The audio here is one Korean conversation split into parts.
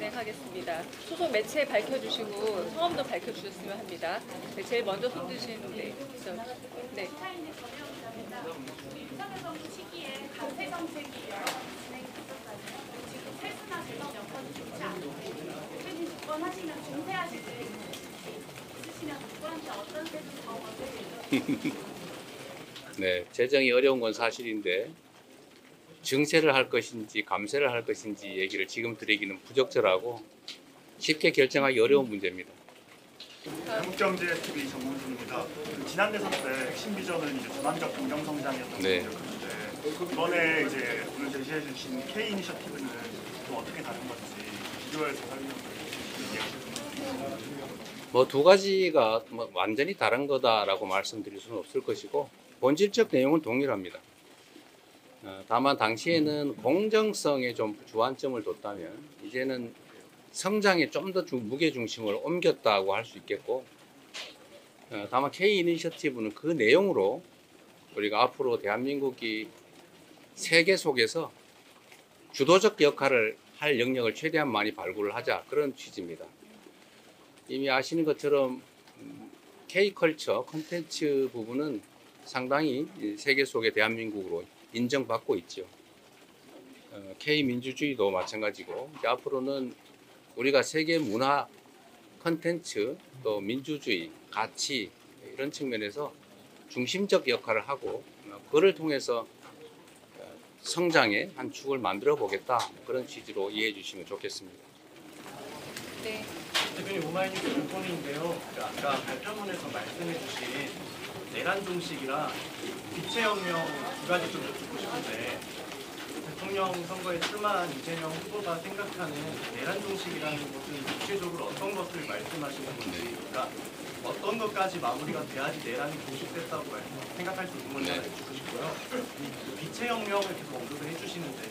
진행하겠습니다. 소속 매체 밝혀주시고 성함도 밝혀주셨으면 합니다. 네, 제일 먼저 손 드시는데, 네. 윤석열 정부 시기에 감세 정책이 여러 번 진행됐었잖아요. 지금 세수나 재정 여건이 좋지 않은데 대표님 집권하시면 중세하실 계획 있으시면 누구한테 어떤 세금 더 얻으실까요? 네, 재정이 어려운 건 사실인데 증세를 할 것인지 감세를 할 것인지 얘기를 지금 드리기는 부적절하고 쉽게 결정하기 어려운 문제입니다. 한국경제TV 정몽준입니다. 지난 대선 때 핵심 비전은 이제 전환적 경영 성장이었던 걸 기억하는데 이번에 이제 오늘 제시해 주신 K 이니셔티브는 또 어떻게 다른 건지 비교해서 설명을 해주시면. 뭐 두 가지가 완전히 다른 거다라고 말씀드릴 수는 없을 것이고 본질적 내용은 동일합니다. 다만 당시에는 공정성에 좀 주안점을 뒀다면 이제는 성장에 좀 더 무게 중심을 옮겼다고 할 수 있겠고, 다만 K 이니셔티브는 그 내용으로 우리가 앞으로 대한민국이 세계 속에서 주도적 역할을 할 영역을 최대한 많이 발굴을 하자, 그런 취지입니다. 이미 아시는 것처럼 K컬처 콘텐츠 부분은 상당히 세계 속의 대한민국으로 인정받고 있죠. K민주주의도 마찬가지고, 이제 앞으로는 우리가 세계 문화 콘텐츠 또 민주주의 가치 이런 측면에서 중심적 역할을 하고 그를 통해서 성장의 한 축을 만들어 보겠다, 그런 취지로 이해해 주시면 좋겠습니다. 네. 대표님, 오마이뉴스 윤권인데요. 아까 발표문에서 말씀해 주신 내란 종식이랑 빛의 혁명 두 가지 좀 여쭙고 싶은데, 대통령 선거에 출마한 이재명 후보가 생각하는 내란 종식이라는 것은 구체적으로 어떤 것을 말씀하시는 건지, 그러니까 어떤 것까지 마무리가 돼야지 내란이 종식됐다고 생각할지 있는 건지 여쭙고 싶고요. 빛의 혁명을 계속 언급을 해주시는데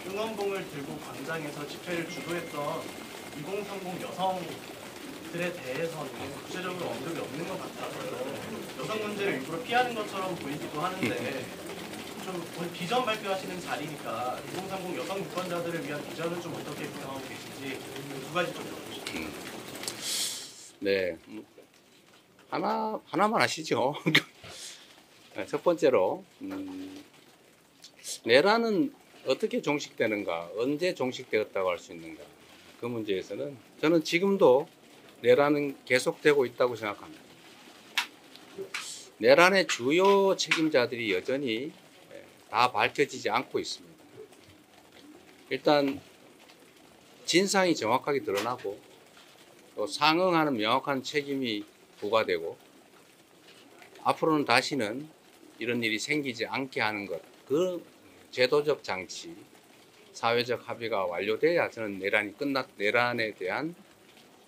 응원봉을 들고 광장에서 집회를 주도했던 2030 여성들에 대해서는 구체적으로 언급이 없는 것 같아서요. 여성 문제를 일부러 피하는 것처럼 보이기도 하는데 좀 비전 발표하시는 자리니까 2030 여성 유권자들을 위한 비전을 좀 어떻게 구상하고 계신지 두 가지 좀 여쭤보십시오. 네, 하나만 하시죠. 첫 번째로 내란은 어떻게 종식되는가, 언제 종식되었다고 할 수 있는가, 그 문제에서는 저는 지금도 내란은 계속되고 있다고 생각합니다. 내란의 주요 책임자들이 여전히 다 밝혀지지 않고 있습니다. 일단 진상이 정확하게 드러나고 또 상응하는 명확한 책임이 부과되고 앞으로는 다시는 이런 일이 생기지 않게 하는 것, 그 제도적 장치, 사회적 합의가 완료돼야 저는 내란에 대한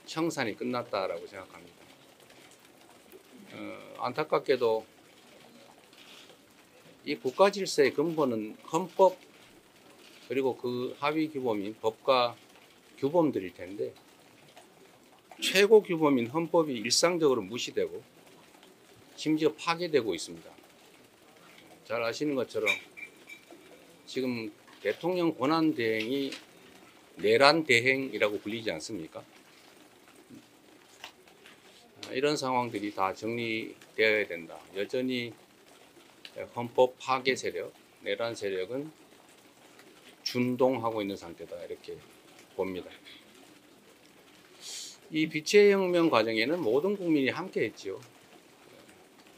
청산이 끝났다라고 생각합니다. 안타깝게도 이 국가 질서의 근본은 헌법 그리고 그 하위 규범인 법과 규범들일 텐데 최고 규범인 헌법이 일상적으로 무시되고 심지어 파괴되고 있습니다. 잘 아시는 것처럼 지금 대통령 권한 대행이 내란 대행이라고 불리지 않습니까? 이런 상황들이 다 정리되어야 된다. 여전히 헌법 파괴 세력, 내란 세력은 준동하고 있는 상태다, 이렇게 봅니다. 이 빛의 혁명 과정에는 모든 국민이 함께 했지요.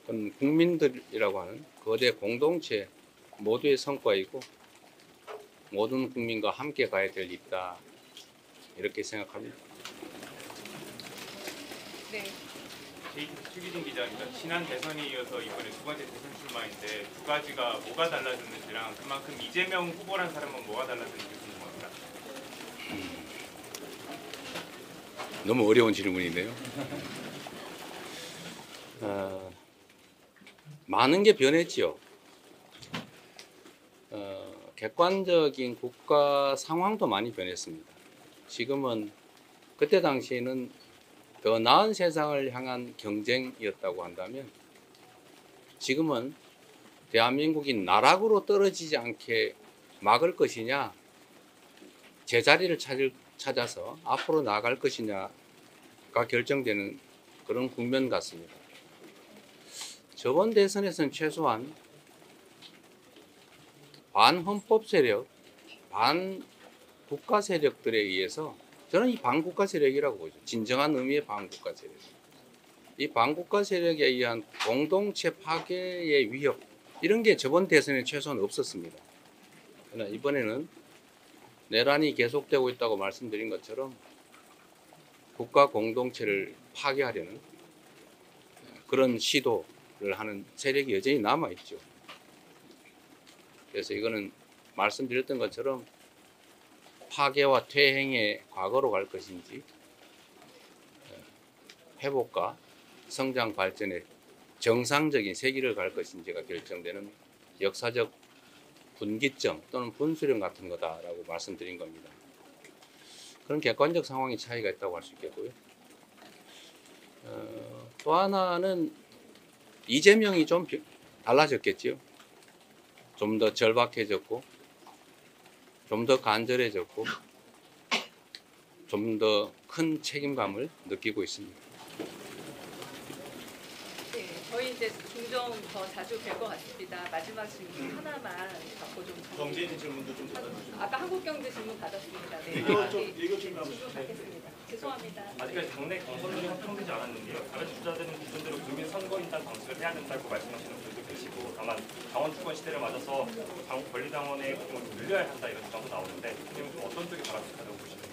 그건 국민들이라고 하는 거대 공동체 모두의 성과이고 모든 국민과 함께 가야 될 일이다, 이렇게 생각합니다. 네. 최기진 기자입니다. 지난 대선에 이어서 이번에 두 번째 대선 출마인데 두 가지가 뭐가 달라졌는지랑 그만큼 이재명 후보란 사람은 뭐가 달라졌는지 궁금합니다. 너무 어려운 질문인데요. 많은 게 변했지요. 객관적인 국가 상황도 많이 변했습니다. 지금은 그때 당시에는 더 나은 세상을 향한 경쟁이었다고 한다면 지금은 대한민국이 나락으로 떨어지지 않게 막을 것이냐, 제자리를 찾을 찾아서 앞으로 나아갈 것이냐가 결정되는 그런 국면 같습니다. 저번 대선에서는 최소한 반헌법 세력, 반국가 세력들에 의해서 저는 이 반국가 세력이라고 보죠. 진정한 의미의 반국가 세력. 이 반국가 세력에 의한 공동체 파괴의 위협 이런 게 저번 대선에 최소한 없었습니다. 그러나 이번에는 내란이 계속되고 있다고 말씀드린 것처럼 국가 공동체를 파괴하려는 그런 시도를 하는 세력이 여전히 남아있죠. 그래서 이거는 말씀드렸던 것처럼 파괴와 퇴행의 과거로 갈 것인지 회복과 성장 발전의 정상적인 세기를 갈 것인지가 결정되는 역사적 분기점 또는 분수령 같은 거다라고 말씀드린 겁니다. 그런 객관적 상황의 차이가 있다고 할 수 있겠고요. 또 하나는 이재명이 좀 달라졌겠죠. 좀 더 절박해졌고 좀 더 간절해졌고 좀 더 큰 책임감을 느끼고 있습니다. 네, 저희 이제 종종 더 자주 뵐 것 같습니다. 마지막 질문 하나만 받고 좀 정재인 질문도 좀 받아주시죠. 아까 한국경제 질문 받았습니다. 네, 이거 질문 한번 질문 받겠습니다. 죄송합니다. 아직까지 당내 경선론이 확정되지 않았는데요. 다른 주자들은 기존대로 국민 선거인단 방식을 해야 된다고 말씀하시는 분도 계시고, 다만 당원 주권 시대를 맞아서 권리당원의 공을 늘려야 한다 이런 주장도 나오는데, 선생님은 좀 어떤 쪽이 바람직하다고 보시는지.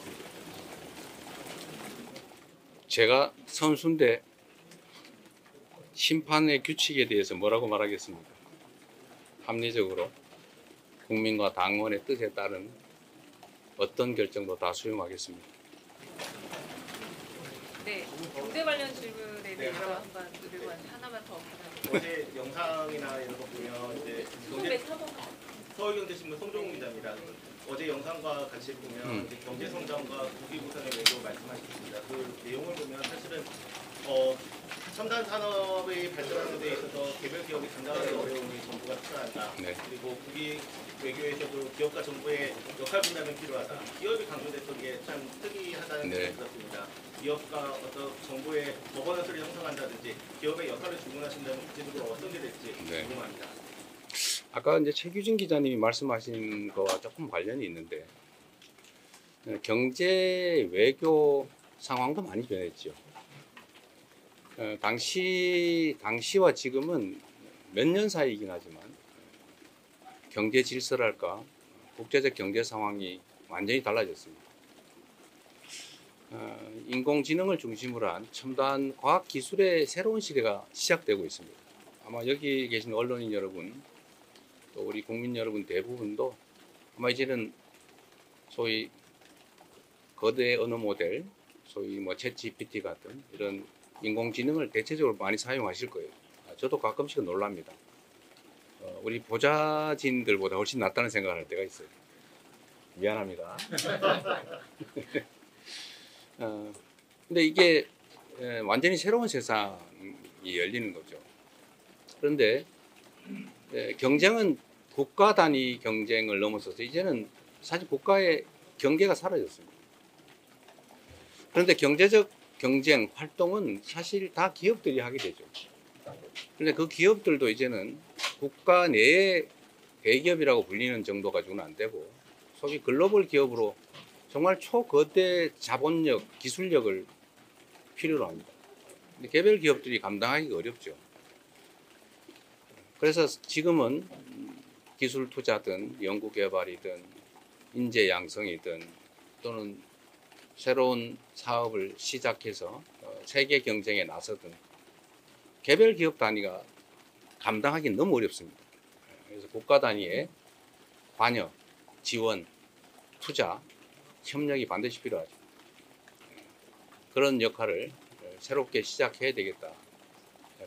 제가 선수인데 심판의 규칙에 대해서 뭐라고 말하겠습니까? 합리적으로 국민과 당원의 뜻에 따른 어떤 결정도 다 수용하겠습니다. 네, 경제 관련 질문에 대해서 한번 그리고 하나만 더 받아볼게요. 어제 영상이나 이런 거 보면 이제 후배 사범 서울경제신문 송종훈 기자입니다. 어제 영상과 같이 보면 이제 경제 성장과 국위 구성의 외교 말씀하셨습니다. 그 내용을 보면 사실은 첨단 산업의 발전하는 데 있어서 개별 기업이 감당하기 어려움이 정부가 필요하다. 네. 그리고 국위 외교에서도 기업과 정부의 역할 분담이 필요하다. 기업이 강조됐던 게 참 특이하다는 네. 생각이 들었습니다. 기업과 어떤 정부의 거버넌스를 형성한다든지 기업의 역할을 주문하신다면 구체적으로 어떤 게 될지 네. 궁금합니다. 아까 이제 최규진 기자님이 말씀하신 거와 조금 관련이 있는데 경제 외교 상황도 많이 변했죠. 당시와 지금은 몇 년 사이이긴 하지만 경제 질서랄까 국제적 경제 상황이 완전히 달라졌습니다. 인공지능을 중심으로 한 첨단 과학 기술의 새로운 시대가 시작되고 있습니다. 아마 여기 계신 언론인 여러분 또 우리 국민 여러분 대부분도 아마 이제는 소위 거대 언어 모델, 소위 뭐 챗GPT 같은 이런 인공지능을 대체적으로 많이 사용하실 거예요. 저도 가끔씩은 놀랍니다. 우리 보좌진들보다 훨씬 낫다는 생각을 할 때가 있어요. 미안합니다. 근데 이게 완전히 새로운 세상이 열리는 거죠. 그런데 경쟁은 국가 단위 경쟁을 넘어서서 이제는 사실 국가의 경계가 사라졌습니다. 그런데 경제적 경쟁 활동은 사실 다 기업들이 하게 되죠. 그런데 그 기업들도 이제는 국가 내의 대기업이라고 불리는 정도 가지고는 안 되고 소위 글로벌 기업으로 정말 초거대 자본력, 기술력을 필요로 합니다. 근데 개별 기업들이 감당하기가 어렵죠. 그래서 지금은 기술 투자든 연구 개발이든 인재 양성이든 또는 새로운 사업을 시작해서 세계 경쟁에 나서든 개별 기업 단위가 감당하기 너무 어렵습니다. 그래서 국가 단위의 관여, 지원, 투자, 협력이 반드시 필요하죠. 그런 역할을 새롭게 시작해야 되겠다.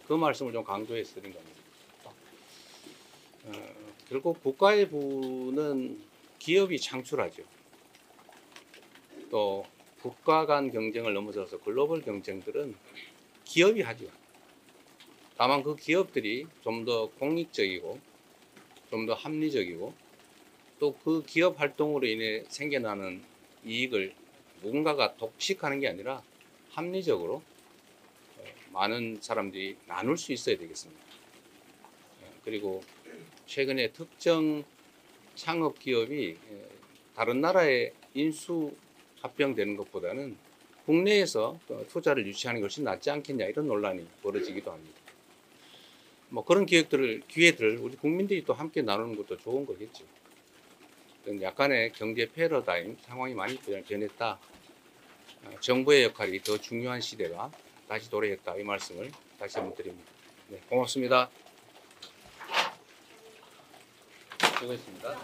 그 말씀을 좀 강조해서 드린 겁니다. 결국 국가의 부는 기업이 창출하죠. 또 국가 간 경쟁을 넘어서서 글로벌 경쟁들은 기업이 하죠. 다만 그 기업들이 좀 더 공익적이고 좀 더 합리적이고 또 그 기업 활동으로 인해 생겨나는 이익을 누군가가 독식하는 게 아니라 합리적으로 많은 사람들이 나눌 수 있어야 되겠습니다. 그리고 최근에 특정 창업 기업이 다른 나라에 인수 합병되는 것보다는 국내에서 투자를 유치하는 것이 낫지 않겠냐 이런 논란이 벌어지기도 합니다. 뭐 그런 기회들을 우리 국민들이 또 함께 나누는 것도 좋은 거겠죠. 약간의 경제 패러다임 상황이 많이 변했다. 정부의 역할이 더 중요한 시대가 다시 도래했다. 이 말씀을 다시 한번 드립니다. 네, 고맙습니다. 수고했습니다.